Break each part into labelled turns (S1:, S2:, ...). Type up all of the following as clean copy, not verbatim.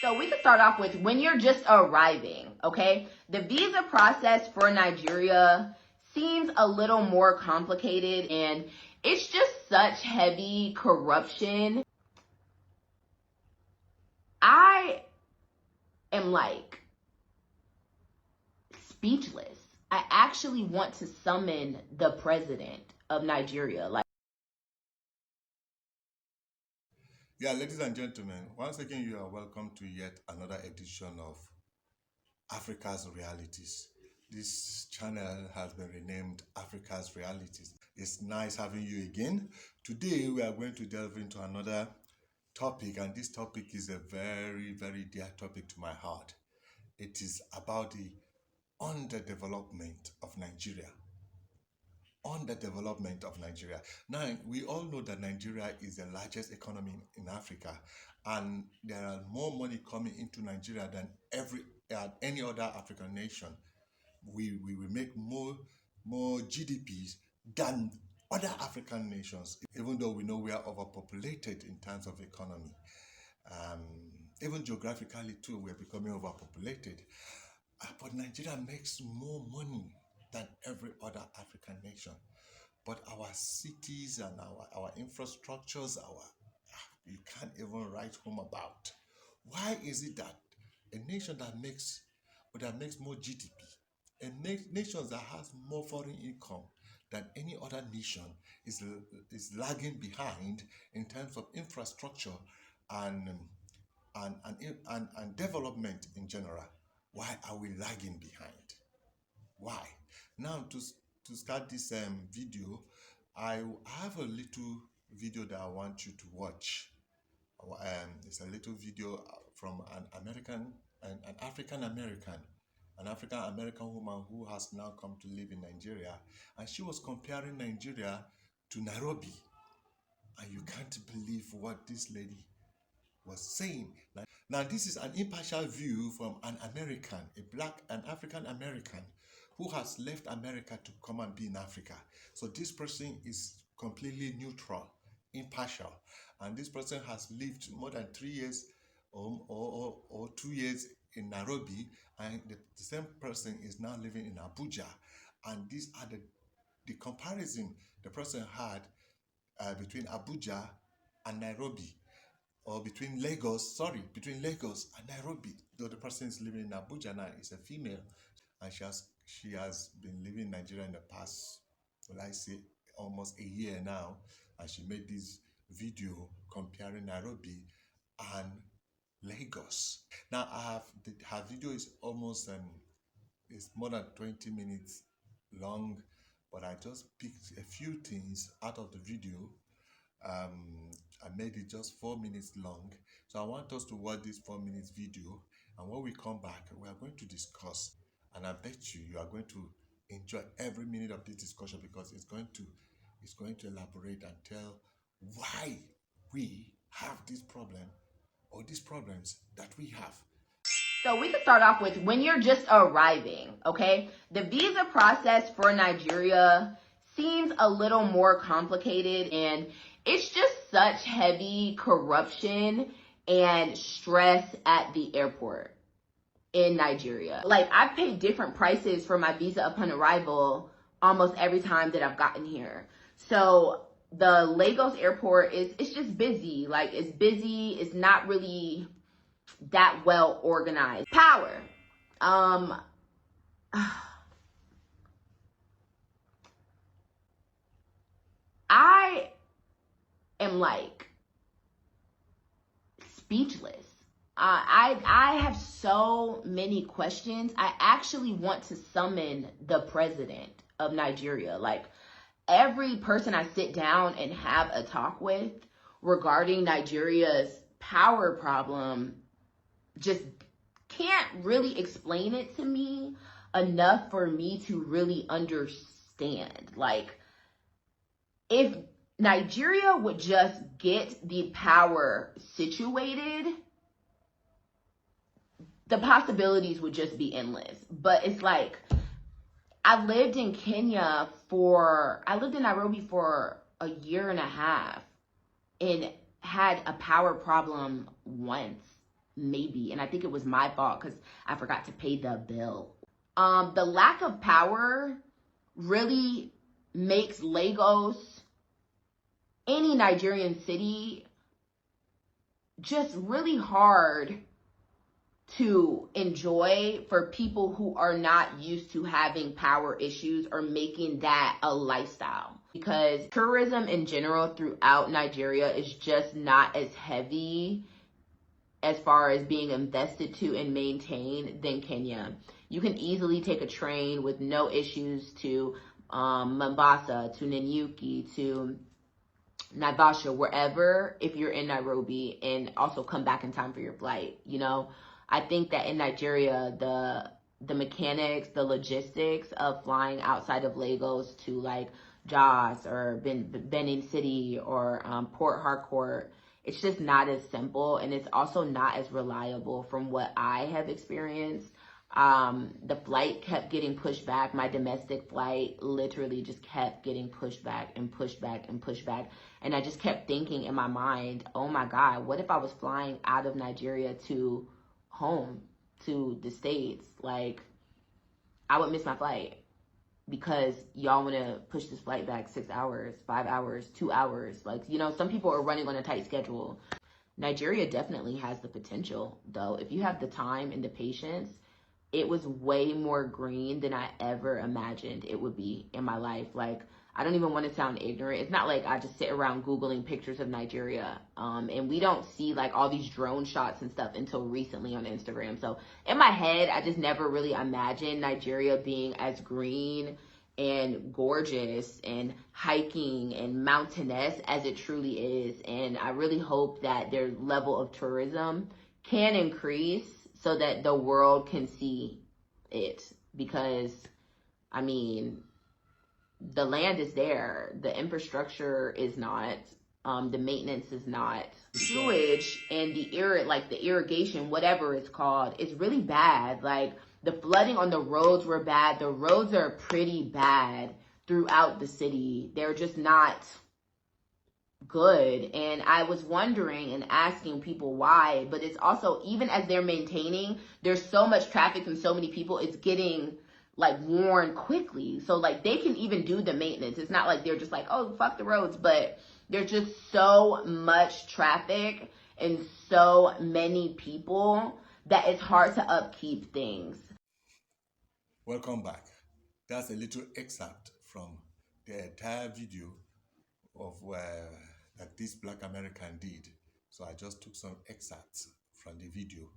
S1: So we can start off with when you're just arriving, okay? The visa process for Nigeria seems a little more complicated, and it's just such heavy corruption. I am like speechless. I actually want to summon the president of Nigeria.
S2: Yeah, ladies and gentlemen, once again, you are welcome to yet another edition of Africa's Realities. This channel has been renamed Africa's Realities. It's nice having you again. Today, we are going to delve into another topic, and this topic is a very, very dear topic to my heart. It is about the underdevelopment of Nigeria. Underdevelopment of Nigeria. Now, we all know that Nigeria is the largest economy in Africa, and there are more money coming into Nigeria than any other African nation. We will make more GDPs than other African nations, even though we know we are overpopulated in terms of economy. Even geographically too, we're becoming overpopulated. But Nigeria makes more money than every other African nation. But our cities and our infrastructures, you can't even write home about. Why is it that a nation that makes more GDP, nation that has more foreign income than any other nation is lagging behind in terms of infrastructure and development in general? Why are we lagging behind? Why? Now, to start this video, I have a little video that I want you to watch. It's a little video from an African American woman who has now come to live in Nigeria, and she was comparing Nigeria to Nairobi. And you can't believe what this lady was saying. Now, this is an impartial view from an American, an African American, who has left America to come and be in Africa. So this person is completely neutral, impartial, and this person has lived more than 3 years or 2 years in Nairobi, and the same person is now living in Abuja. And these are the comparison the person had between Abuja and Nairobi, or between Lagos and Nairobi. Though the person is living in Abuja now, is a female, and she has been living in Nigeria in the past, well, I say almost a year now, and she made this video comparing Nairobi and Lagos. Now, her video is almost it's more than 20 minutes long, but I just picked a few things out of the video. I made it just 4 minutes long. So I want us to watch this 4 minutes video, and when we come back, we are going to discuss, and I bet you are going to enjoy every minute of this discussion, because it's going to elaborate and tell why we have this problem or these problems that we have.
S1: So we can start off with when you're just arriving, okay? The visa process for Nigeria seems a little more complicated, and it's just such heavy corruption and stress at the airport in Nigeria. Like, I've paid different prices for my visa upon arrival almost every time that I've gotten here. So the Lagos airport it's just busy. Like, it's busy. It's not really that well organized. Power. I am like speechless. I have so many questions. I actually want to summon the president of Nigeria. Like, every person I sit down and have a talk with regarding Nigeria's power problem just can't really explain it to me enough for me to really understand. Like, if Nigeria would just get the power situated, the possibilities would just be endless. But it's like, I lived in Nairobi for a year and a half and had a power problem once. maybe, and I think it was my fault because I forgot to pay the bill. The lack of power really makes Lagos, any Nigerian city, just really hard to enjoy for people who are not used to having power issues or making that a lifestyle. Because tourism in general throughout Nigeria is just not as heavy as far as being invested to and maintained than Kenya. You can easily take a train with no issues to Mombasa, to Nanyuki, to Naivasha, wherever, if you're in Nairobi, and also come back in time for your flight. You know, I think that in Nigeria, the mechanics, the logistics of flying outside of Lagos to like Jos or Benin City or Port Harcourt, it's just not as simple, and it's also not as reliable from what I have experienced. The flight kept getting pushed back. My domestic flight literally just kept getting pushed back and pushed back and pushed back. And I just kept thinking in my mind, oh my God, what if I was flying out of Nigeria to home, to the States? Like, I would miss my flight because y'all want to push this flight back 6 hours, 5 hours, 2 hours. Like, you know, some people are running on a tight schedule. Nigeria definitely has the potential, though. If you have the time and the patience, it was way more green than I ever imagined it would be in my life. Like, I don't even want to sound ignorant. It's not like I just sit around Googling pictures of Nigeria. And we don't see like all these drone shots and stuff until recently on Instagram. So in my head, I just never really imagined Nigeria being as green and gorgeous and hiking and mountainous as it truly is. And I really hope that their level of tourism can increase so that the world can see it. Because, I mean, the land is there, the infrastructure is not, the maintenance is not. Sewage and the irrigation, whatever it's called, is really bad. Like, the flooding on the roads were bad. The roads are pretty bad throughout the city. They're just not good. And I was wondering and asking people why, but it's also, even as they're maintaining, there's so much traffic and so many people, it's getting like worn quickly. So like they can even do the maintenance. It's not like they're just like, oh, fuck the roads, but there's just so much traffic and so many people that it's hard to upkeep things.
S2: Welcome back. That's a little excerpt from the entire video of that this Black American did. So I just took some excerpts from the video,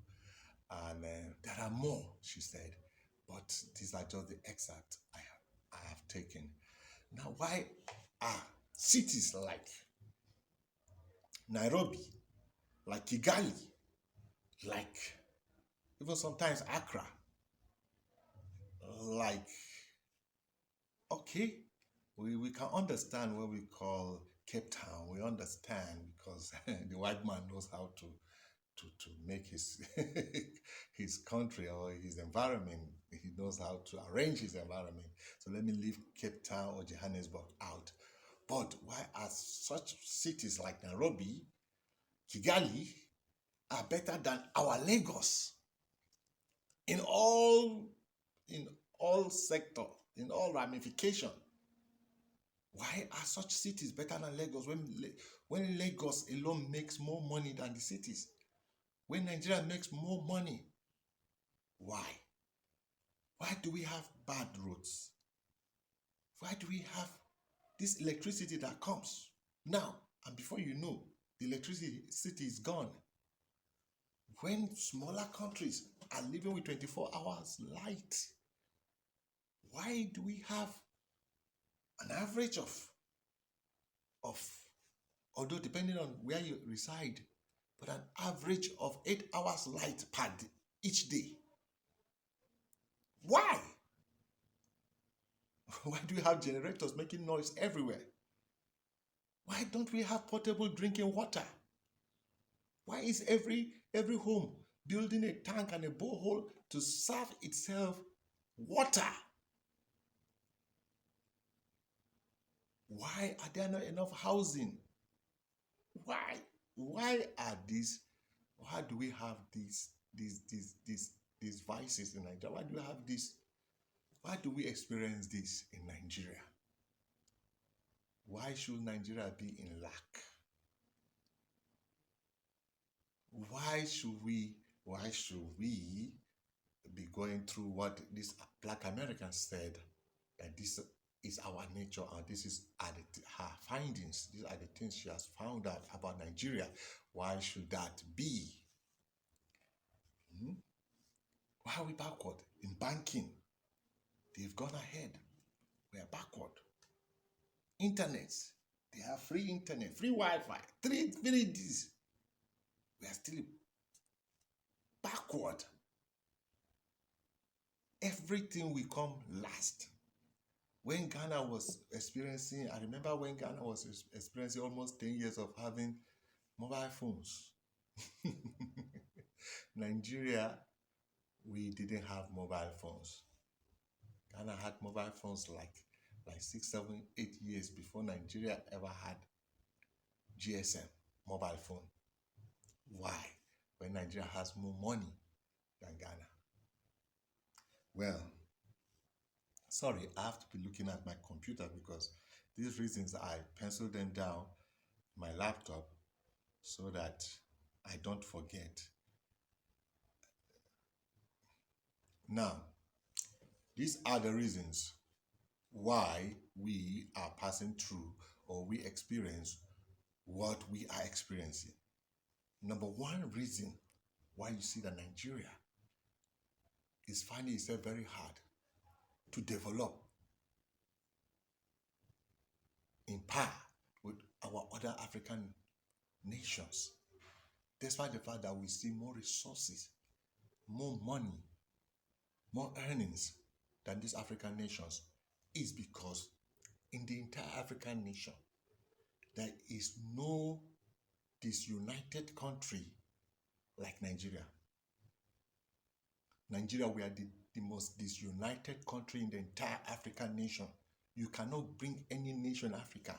S2: and there are more, she said, but these are just the excerpts I have taken. Now, why are cities like Nairobi, like Kigali, like even sometimes Accra, like, okay, we can understand what we call Cape Town. We understand because the white man knows how to make his his country or his environment. He knows how to arrange his environment. So let me leave Cape Town or Johannesburg out. But why are such cities like Nairobi, Kigali, are better than our Lagos in all sector, in all ramification? Why are such cities better than Lagos when Lagos alone makes more money than the cities? When Nigeria makes more money? Why? Why do we have bad roads? Why do we have this electricity that comes now, and before you know, the electricity is gone? When smaller countries are living with 24 hours light, why do we have an average of although depending on where you reside, but an average of 8 hours light per day, each day? Why? Why do we have generators making noise everywhere? Why don't we have potable drinking water? Why is every home building a tank and a borehole to serve itself water? Why are there not enough housing? Why are these Why do we have these vices in Nigeria? Why do we have this? Why do we experience this in Nigeria? Why should Nigeria be in lack? Why should we be going through what these black Americans said, that this is our nature and this is her findings, these are the things she has found out about Nigeria? Why should that be? Why are we backward in banking? They've gone ahead. We are backward. Internet, they have free internet, free Wi-Fi, three this. We are still backward. Everything will come last. When Ghana was experiencing, I remember when Ghana was experiencing almost 10 years of having mobile phones. Nigeria, we didn't have mobile phones. Ghana had mobile phones like 6, 7, 8 years before Nigeria ever had GSM mobile phone. Why? When Nigeria has more money than Ghana. Well, sorry, I have to be looking at my computer because these reasons I penciled them down my laptop so that I don't forget. Now, these are the reasons why we are passing through or we experience what we are experiencing. Number one reason why you see that Nigeria is finding itself very hard to develop in par with our other African nations, despite the fact that we see more resources, more money, more earnings than these African nations, is because in the entire African nation, there is no disunited country like Nigeria. Nigeria, we are the most disunited country in the entire African nation. You cannot bring any nation in Africa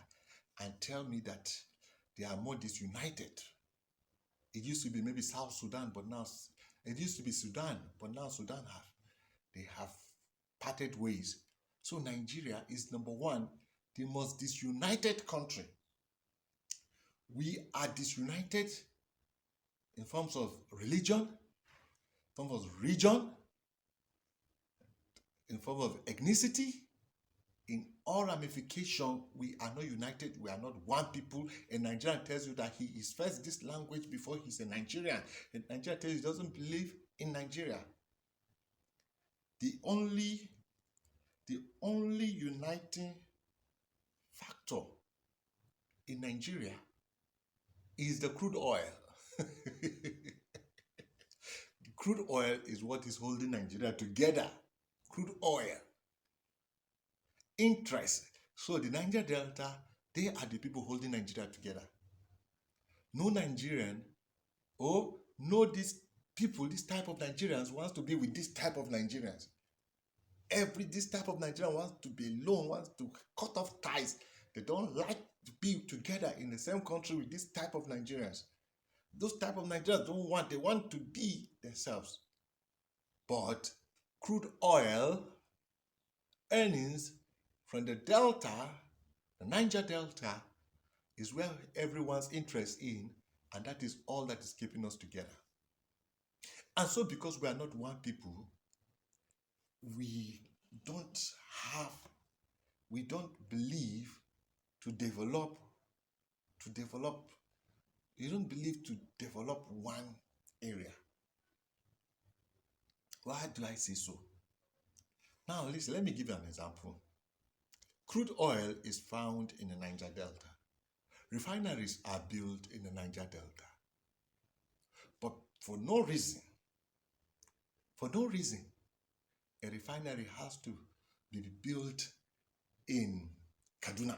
S2: and tell me that they are more disunited. It used to be maybe South Sudan, but now it used to be Sudan, but now Sudan they have parted ways. So Nigeria is number one, the most disunited country. We are disunited in forms of religion, in forms of region, in forms of ethnicity. In all ramification, we are not united. We are not one people. A Nigerian tells you that he is first this language before he's a Nigerian. A Nigerian tells you he doesn't believe in Nigeria. The only uniting factor in Nigeria is the crude oil. Crude oil is what is holding Nigeria together. Crude oil. Interest. So the Niger Delta, they are the people holding Nigeria together. No Nigerian, no these people, this type of Nigerians wants to be with this type of Nigerians. This type of Nigerian wants to be alone, wants to cut off ties. They don't like to be together in the same country with this type of Nigerians. Those type of Nigerians they want to be themselves. But crude oil earnings from the Delta, the Niger Delta, is where everyone's interest in, and that is all that is keeping us together. And so because we are not one people, we don't believe to develop one area. Why do I say so? Now listen, let me give you an example. Crude oil is found in the Niger Delta. Refineries are built in the Niger Delta. But for no reason, a refinery has to be built in Kaduna.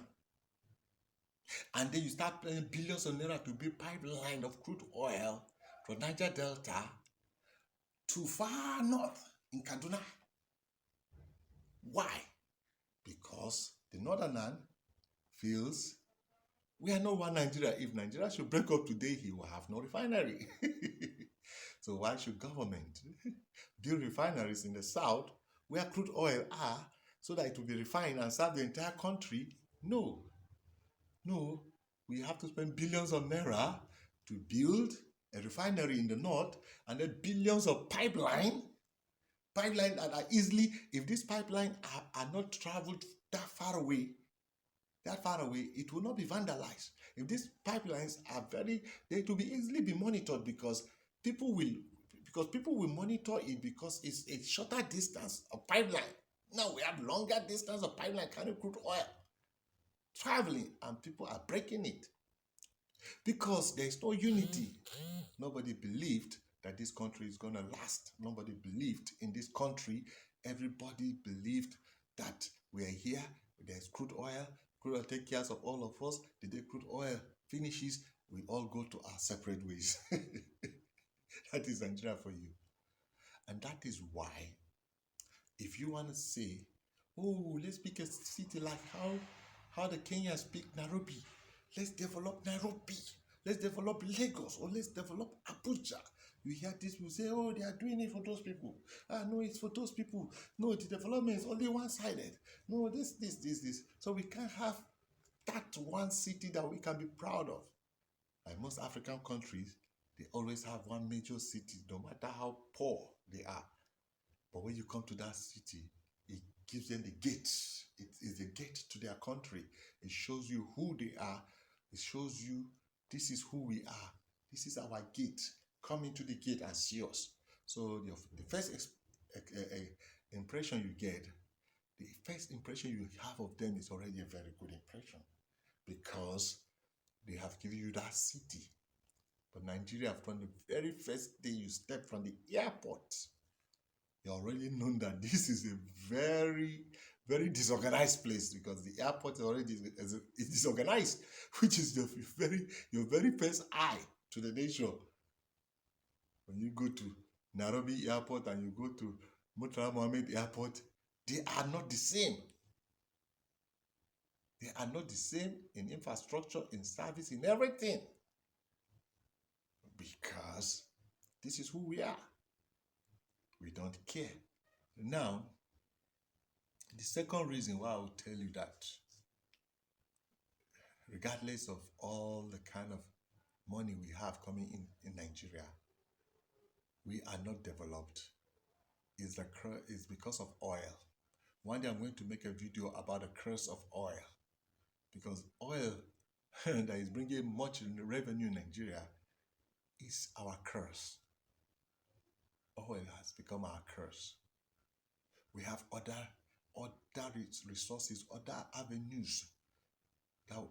S2: And then you start paying billions of naira to build pipeline of crude oil from Niger Delta to far north in Kaduna. Why? Because the northern feels We are not one Nigeria. If Nigeria should break up today, he will have no refinery. So why should government build refineries in the south where crude oil are so that it will be refined and serve the entire country? No, no. We have to spend billions of naira to build a refinery in the north and then billions of pipeline that are easily, if this pipeline are not traveled that far away, it will not be vandalized. If these pipelines are they will be easily be monitored people will people will monitor it because it's a shorter distance of pipeline. Now we have longer distance of pipeline carrying crude oil traveling, and people are breaking it because there is no unity. Nobody believed that this country is going to last. Nobody believed in this country. Everybody believed that we are here. There's crude oil. Crude oil take care of all of us. The day crude oil finishes, we all go to our separate ways. That is Nigeria for you. And that is why, if you want to say, oh, let's pick a city like how the Kenyans speak Nairobi. Let's develop Nairobi. Let's develop Lagos, or let's develop Abuja. You hear this people say, oh, they are doing it for those people. No, it's for those people. No, the development is only one-sided. No, this. So we can't have that one city that we can be proud of. Like most African countries, they always have one major city, no matter how poor they are. But when you come to that city, it gives them the gate. It is the gate to their country. It shows you who they are. It shows you this is who we are. This is our gate. Come into the gate and see us. So the first impression you get, the first impression you have of them is already a very good impression because they have given you that city. But Nigeria, from the very first day you step from the airport, you already know that this is a very, very disorganized place because the airport is already is disorganized, which is your very first eye to the nation. When you go to Nairobi Airport and you go to Murtala Mohammed Airport, they are not the same. They are not the same in infrastructure, in service, in everything. Because this is who we are. We don't care. Now, the second reason why I will tell you that, regardless of all the kind of money we have coming in Nigeria, we are not developed. It's because of oil. One day I'm going to make a video about the curse of oil. Because oil that is bringing much revenue in Nigeria is our curse. Oil has become our curse. We have other resources, other avenues,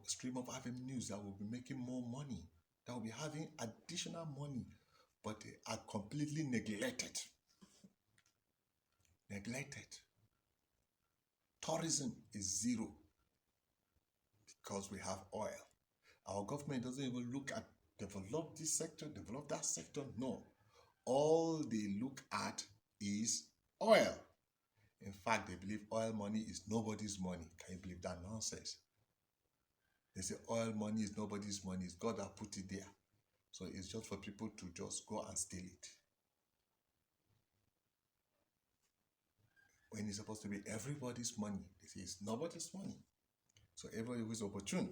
S2: stream of avenues that will be making more money, that will be having additional money, but they are completely neglected. Tourism is zero because we have oil. Our government doesn't even look at develop this sector, develop that sector. No. All they look at is oil. In fact, they believe oil money is nobody's money. Can you believe that nonsense? They say oil money is nobody's money. It's God that put it there. So it's just for people to just go and steal it. When it's supposed to be everybody's money, they say it's nobody's money. So everybody who is opportune.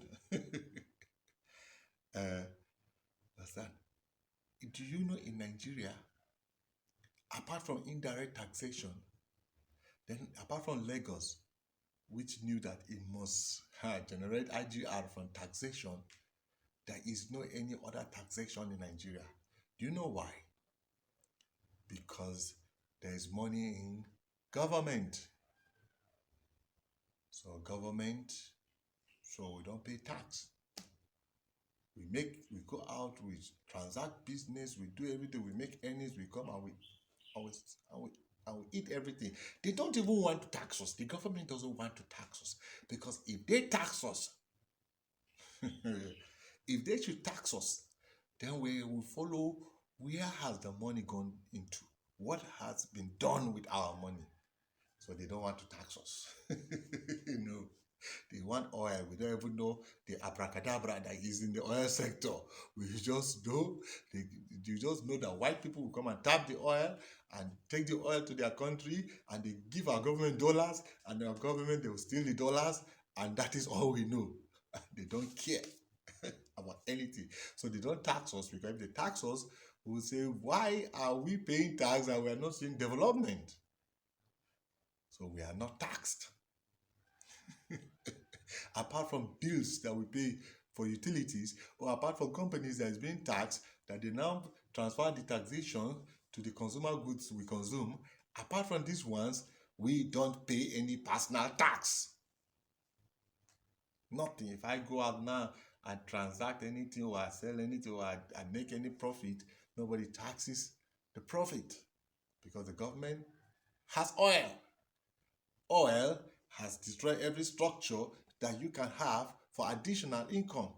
S2: That's that. Do you know in Nigeria, apart from indirect taxation, then apart from Lagos, which knew that it must generate IGR from taxation, there is no any other taxation in Nigeria. Do you know why? Because there is money in government. So we don't pay tax. We go out, we transact business, we do everything, we make earnings, we come and we eat everything. They don't even want to tax us. The government doesn't want to tax us because if they tax us, if they should tax us, then we will follow where has the money gone into, what has been done with our money. So they don't want to tax us. No. They want oil. We don't even know the abracadabra that is in the oil sector. We just know, you just know that white people will come and tap the oil and take the oil to their country, and they give our government dollars, and our government, they will steal the dollars, and that is all we know. They don't care about anything. So they don't tax us, because if they tax us, we will say, why are we paying tax and we are not seeing development? So we are not taxed. Apart from bills that we pay for utilities, or apart from companies that is being taxed, that they now transfer the taxation to the consumer goods we consume, apart from these ones, we don't pay any personal tax. Nothing. If I go out now and transact anything, or I sell anything, or I make any profit, nobody taxes the profit, because the government has oil. Oil has destroyed every structure that you can have for additional income.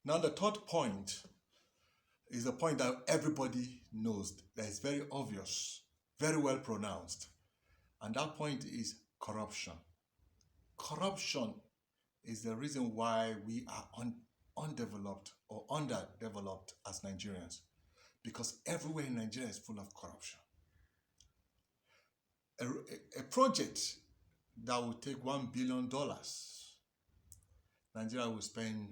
S2: Now, the third point is a point that everybody knows, that is very obvious, very well pronounced. And that point is corruption. Corruption is the reason why we are undeveloped or underdeveloped as Nigerians, because everywhere in Nigeria is full of corruption. A project that will take $1 billion, Nigeria will spend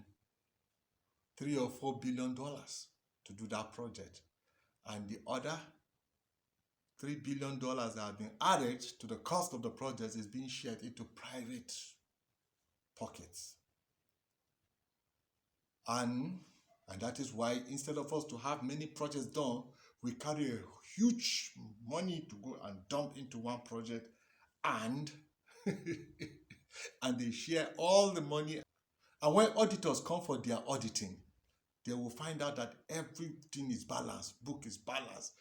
S2: $3 or $4 billion to do that project, and the other $3 billion that have been added to the cost of the project is being shared into private pockets. And that is why, instead of us to have many projects done, we carry a huge money to go and dump into one project, and and they share all the money. And when auditors come for their auditing, they will find out that everything is balanced, book is balanced.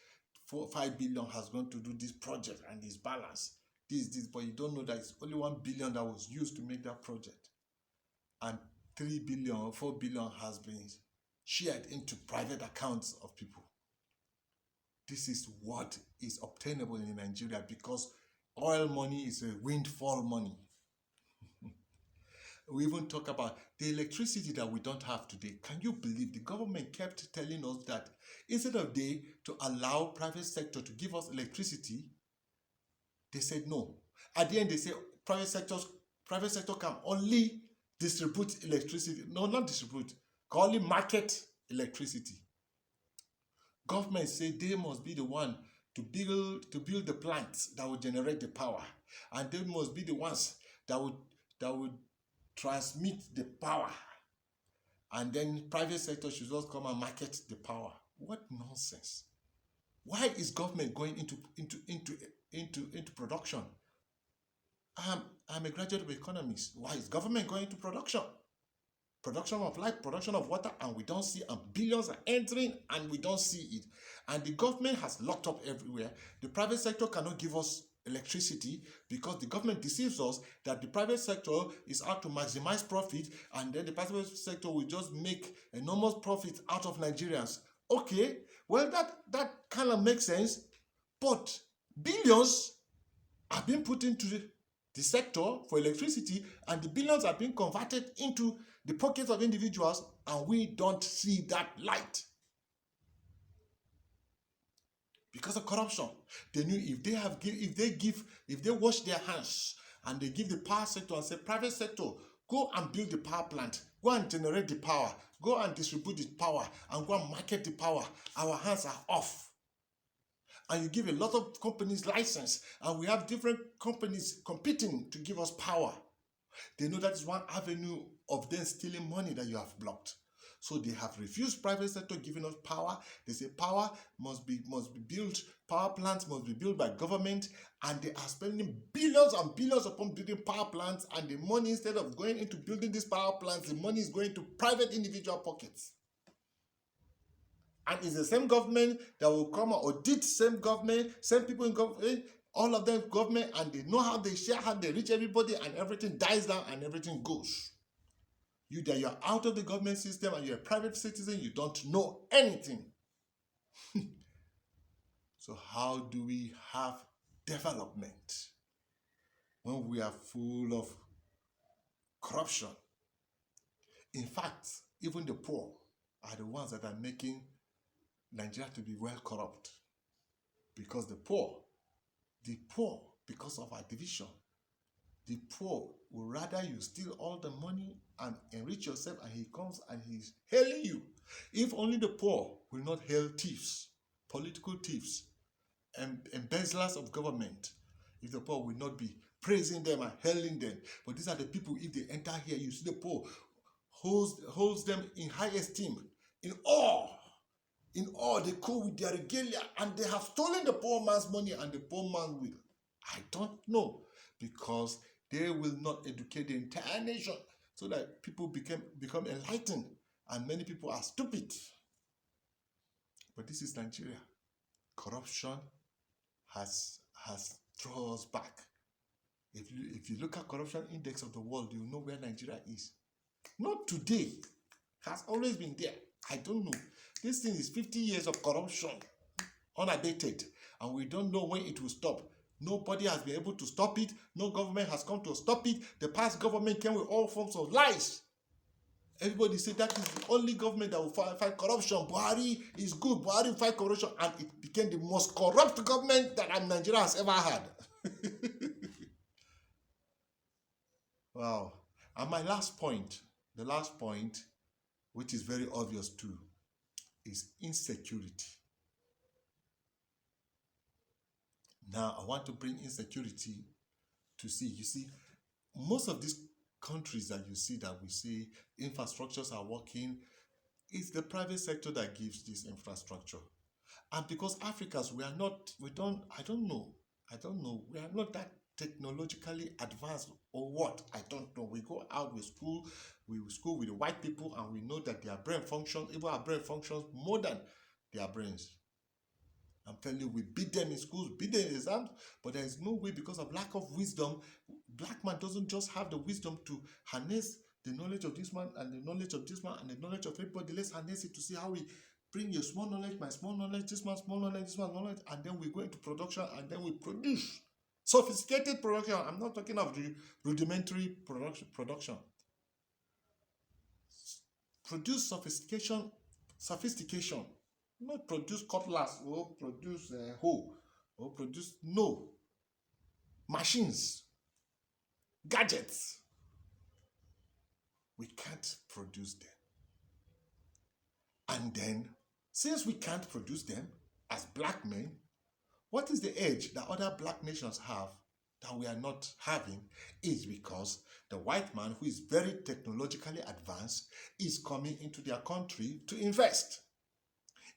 S2: 5 billion has gone to do this project and it's balanced. This, but you don't know that it's only 1 billion that was used to make that project. And 3 billion or 4 billion has been shared into private accounts of people. This is what is obtainable in Nigeria, because oil money is a windfall money. We even talk about the electricity that we don't have today. Can you believe the government kept telling us that instead of they to allow private sector to give us electricity, they said no. At the end, they say private sector can only distribute electricity. No, not distribute, can only market electricity. Government say they must be the one to build the plants that will generate the power, and they must be the ones that would transmit the power, and then private sector should just come and market the power. What nonsense! Why is government going into production? I'm a graduate of economics. Why is government going into production? Production of light, production of water, and we don't see, and billions are entering and we don't see it. And the government has locked up everywhere. The private sector cannot give us electricity because the government deceives us that the private sector is out to maximize profit, and then the private sector will just make enormous profit out of Nigerians. Okay, well, that kind of makes sense, but billions are being put into the sector for electricity, and the billions are being converted into the pockets of individuals, and we don't see that light because of corruption. They knew if they wash their hands and they give the power sector and say, private sector, go and build the power plant, go and generate the power, go and distribute the power, and go and market the power, our hands are off. And you give a lot of companies license, and we have different companies competing to give us power. They know that is one avenue of them stealing money that you have blocked. So they have refused private sector giving us power. They say power must be built, power plants must be built by government, and they are spending billions and billions upon building power plants, and the money, instead of going into building these power plants, the money is going to private individual pockets. And it's the same government that will come and audit, same government, same people in government, all of them government, and they know how they share, how they reach everybody, and everything dies down and everything goes. You that you're out of the government system and you're a private citizen, you don't know anything. So how do we have development when we are full of corruption. In fact, even the poor are the ones that are making Nigeria to be well corrupt. Because the poor, because of our division, the poor would rather you steal all the money and enrich yourself, and he comes and he's hailing you. If only the poor will not hail thieves, political thieves, and embezzlers of government, if the poor will not be praising them and hailing them. But these are the people, if they enter here, you see the poor holds them in high esteem, in awe. In awe, they go with their regalia, and they have stolen the poor man's money, and the poor man will. I don't know, because they will not educate the entire nation so that people become enlightened, and many people are stupid. But this is Nigeria. Corruption has thrown us back. If you look at corruption index of the world, you know where Nigeria is. Not today. Has always been there. I don't know. This thing is 50 years of corruption, unabated, and we don't know when it will stop. Nobody has been able to stop it. No government has come to stop it. The past government came with all forms of lies. Everybody said that is the only government that will fight corruption. Buhari is good. Buhari will fight corruption, and it became the most corrupt government that Nigeria has ever had. Wow. And my last point, the last point, which is very obvious too, is insecurity. Now, I want to bring insecurity to see. You see, most of these countries that you see that we see infrastructures are working, it's the private sector that gives this infrastructure. And because Africans, I don't know, we are not that technologically advanced or what, I don't know. We go out with school with the white people, and we know that their brain functions, even our brain functions more than their brains. I'm telling you, we beat them in schools, beat them in exams, but there is no way, because of lack of wisdom. Black man doesn't just have the wisdom to harness the knowledge of this man and the knowledge of this man and the knowledge of everybody. Let's harness it to see how we bring your small knowledge, my small knowledge, this man's small knowledge, this man's knowledge, and then we go into production, and then we produce sophisticated production. I'm not talking of the rudimentary production. Produce sophistication. Not produce cutlass or produce hoe or produce, no. Machines, gadgets. We can't produce them. And then, since we can't produce them as black men, what is the edge that other black nations have that we are not having? Is because the white man, who is very technologically advanced, is coming into their country to invest.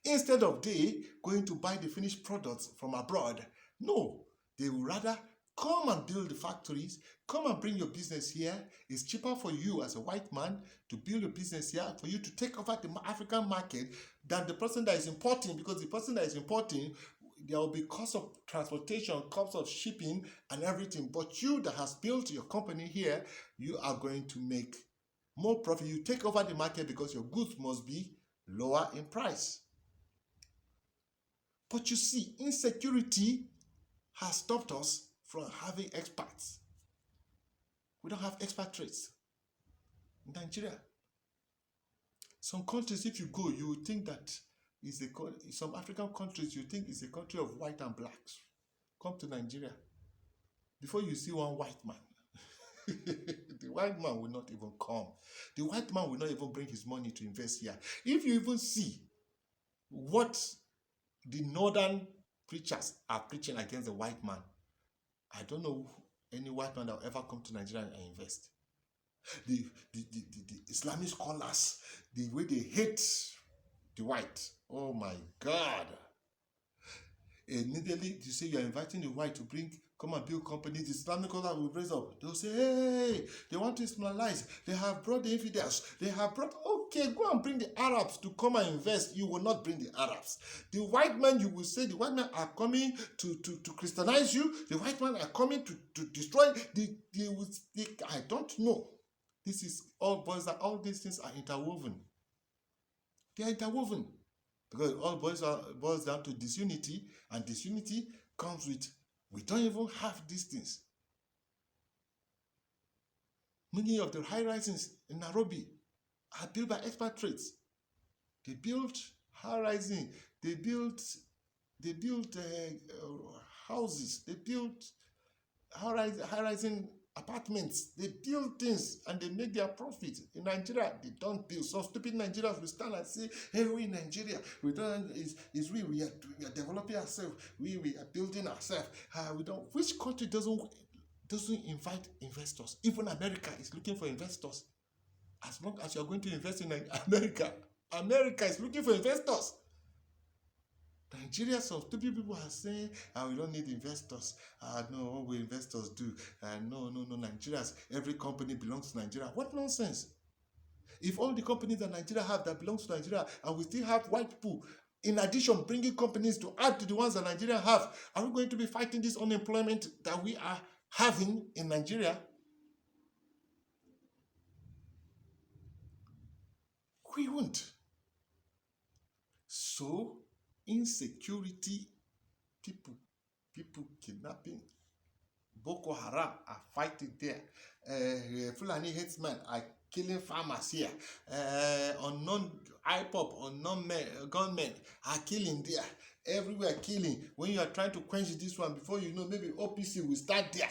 S2: Instead of they going to buy the finished products from abroad, no, they will rather come and build the factories, come and bring your business here. It's cheaper for you as a white man to build a business here, for you to take over the African market, than the person that is importing, because the person that is importing, there will be cost of transportation, cost of shipping and everything. But you that has built your company here, you are going to make more profit. You take over the market because your goods must be lower in price. But you see, insecurity has stopped us from having experts. We don't have expatriates in Nigeria. Some countries, if you go, you would think that some African countries, you think it's a country of white and blacks. Come to Nigeria. Before you see one white man, the white man will not even come. The white man will not even bring his money to invest here. If you even see what the northern preachers are preaching against the white man, I don't know any white man that will ever come to Nigeria and invest. The Islamic scholars, the way they hate the white, oh my God. Immediately you say you're inviting the white to come and build companies, the Islamic scholars will raise up. They'll say, hey, they want to Islamize. They have brought the infidels. Okay, go and bring the Arabs to come and invest. You will not bring the Arabs. The white men, you will say, the white men are coming to Christianize you. The white men are coming to destroy. I don't know. This is all boys that all these things are interwoven. They are interwoven. Because it all boils down to disunity, and disunity comes with, we don't even have these things. Many of the high rises in Nairobi are built by expatriates. They built high rising. They built houses. They built high rising apartments. They build things and they make their profit. In Nigeria, they don't build. Some stupid Nigerians will stand and say, "Hey, we in Nigeria, we don't. We are developing ourselves. We are building ourselves. We don't. Which country doesn't invite investors? Even America is looking for investors. As long as you are going to invest in America, America is looking for investors. Nigeria, some stupid people are saying, we don't need investors. No, what will investors do? No, Nigerians, every company belongs to Nigeria. What nonsense? If all the companies that Nigeria have that belongs to Nigeria, and we still have white people, in addition, bringing companies to add to the ones that Nigeria have, are we going to be fighting this unemployment that we are having in Nigeria? We won't. So, insecurity, people kidnapping, Boko Haram are fighting there. Fulani headsmen are killing farmers here. Unknown IPOP, unknown gunmen are killing there. Everywhere killing. When you are trying to quench this one, before you know, maybe OPC will start there.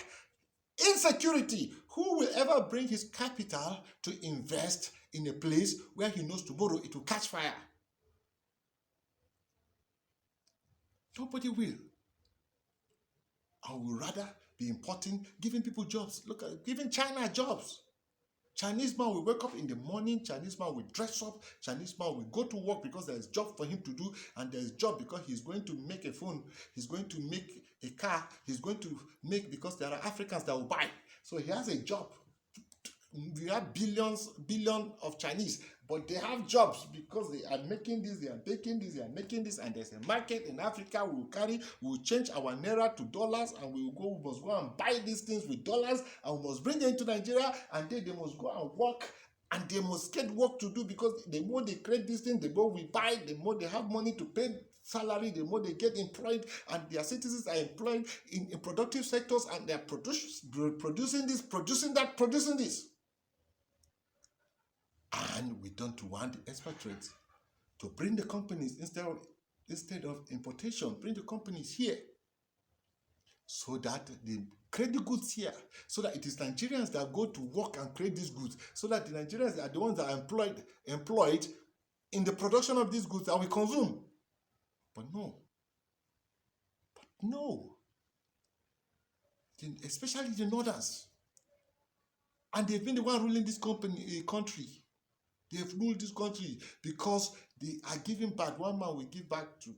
S2: Insecurity. Who will ever bring his capital to invest in a place where he knows tomorrow it will catch fire? Nobody will. I would rather be importing, giving people jobs. Look at giving China jobs. Chinese man will wake up in the morning, Chinese man will dress up, Chinese man will go to work because there is job for him to do, and there is job because he's going to make a phone, he's going to make a car, he's going to make, because there are Africans that will buy. So he has a job. We have billion of Chinese, but they have jobs because they are making this, they are making this, they are making this, and there's a market in Africa. We'll change our naira to dollars, and we must go and buy these things with dollars, and we must bring them into Nigeria, and then they must go and work, and they must get work to do, because the more they create this thing, the more we buy, the more they have money to pay salary, the more they get employed, and their citizens are employed in productive sectors, and they are producing this. And we don't want the expatriates to bring the companies instead of importation, bring the companies here, so that they create the goods here, so that it is Nigerians that go to work and create these goods, so that the Nigerians are the ones that are employed in the production of these goods that we consume. But no, especially the northers, and they've been the one ruling this country. They've ruled this country because they are giving back. One man will give back to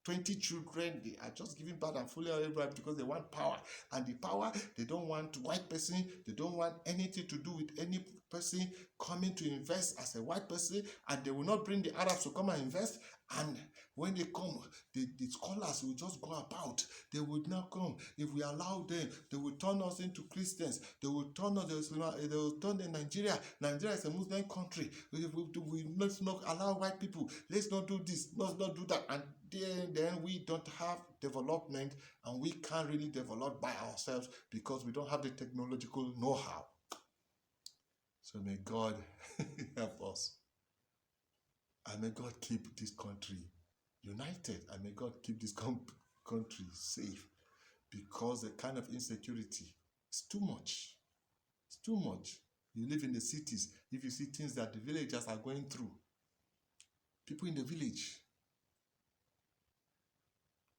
S2: 20 children. They are just giving back and fully everybody because they want power. And the power, they don't want white person. They don't want anything to do with any person coming to invest as a white person. And they will not bring the Arabs to come and invest. And when they come, the scholars will just go about. They would not come. If we allow them, they will turn us into Christians. They will turn us. They will turn in Nigeria. Nigeria is a Muslim country. Let's not allow white people. Let's not do this. Let's not do that. And then we don't have development, and we can't really develop by ourselves because we don't have the technological know-how. So may God help us. And may God keep this country united. And may God keep this country safe. Because the kind of insecurity is too much. It's too much. You live in the cities. If you see things that the villagers are going through, people in the village,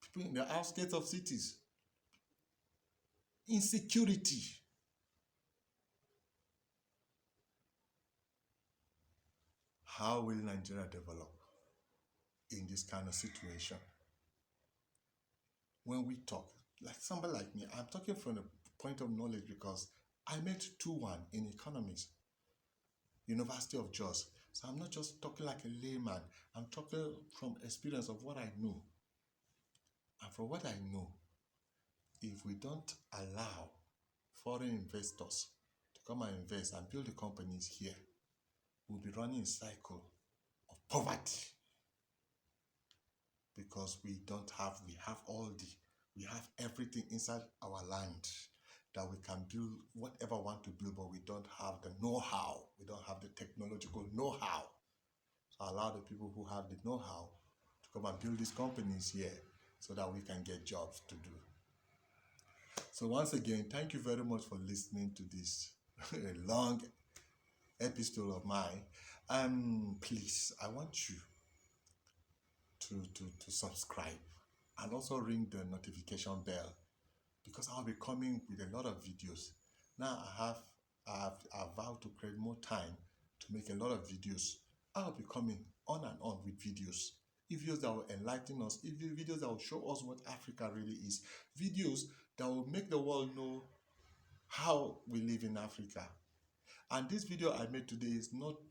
S2: people in the outskirts of cities, insecurity. How will Nigeria develop in this kind of situation? When we talk, like somebody like me, I'm talking from a point of knowledge because I made 2-1 in economics, University of Jos. So I'm not just talking like a layman. I'm talking from experience of what I know. And from what I know, if we don't allow foreign investors to come and invest and build the companies here, we'll be running a cycle of poverty. Because we have everything inside our land. that we can build whatever we want to build, but we don't have the know-how. We don't have the technological know-how. So allow the people who have the know-how to come and build these companies here so that we can get jobs to do. So once again, thank you very much for listening to this long episode of mine. Please, I want you to subscribe and also ring the notification bell, because I'll be coming with a lot of videos. Now I've vowed to create more time to make a lot of videos. I'll be coming on and on with videos. Videos that will enlighten us, videos that will show us what Africa really is, videos that will make the world know how we live in Africa. And this video I made today is not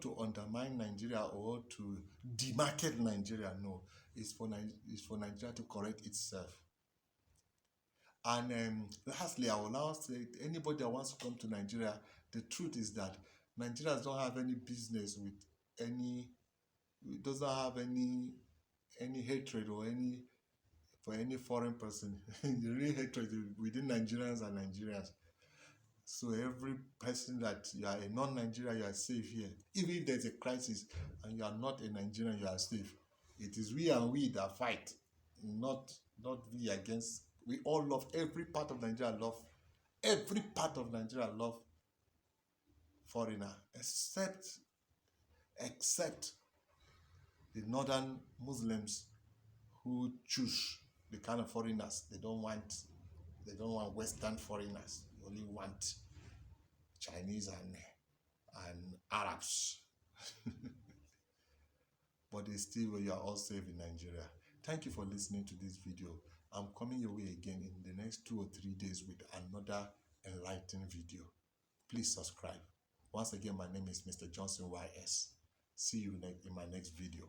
S2: to undermine Nigeria or to demarket Nigeria. No, it's for Nigeria to correct itself. And lastly, I will now say, anybody that wants to come to Nigeria, the truth is that Nigerians don't have any business with it doesn't have any hatred or for any foreign person. The real hatred is within Nigerians and Nigerians. So every person that you are a non-Nigerian, you are safe here. Even if there's a crisis and you are not a Nigerian, you are safe. It is we and we that fight, not we against. We all love every part of Nigeria. Every part of Nigeria love foreigner, except the northern Muslims who choose the kind of foreigners they don't want. They don't want Western foreigners. They only want Chinese and Arabs. But you are all safe in Nigeria. Thank you for listening to this video. I'm coming your way again in the next 2 or 3 days with another enlightening video. Please subscribe. Once again, my name is Mr. Johnson YS. See you in my next video.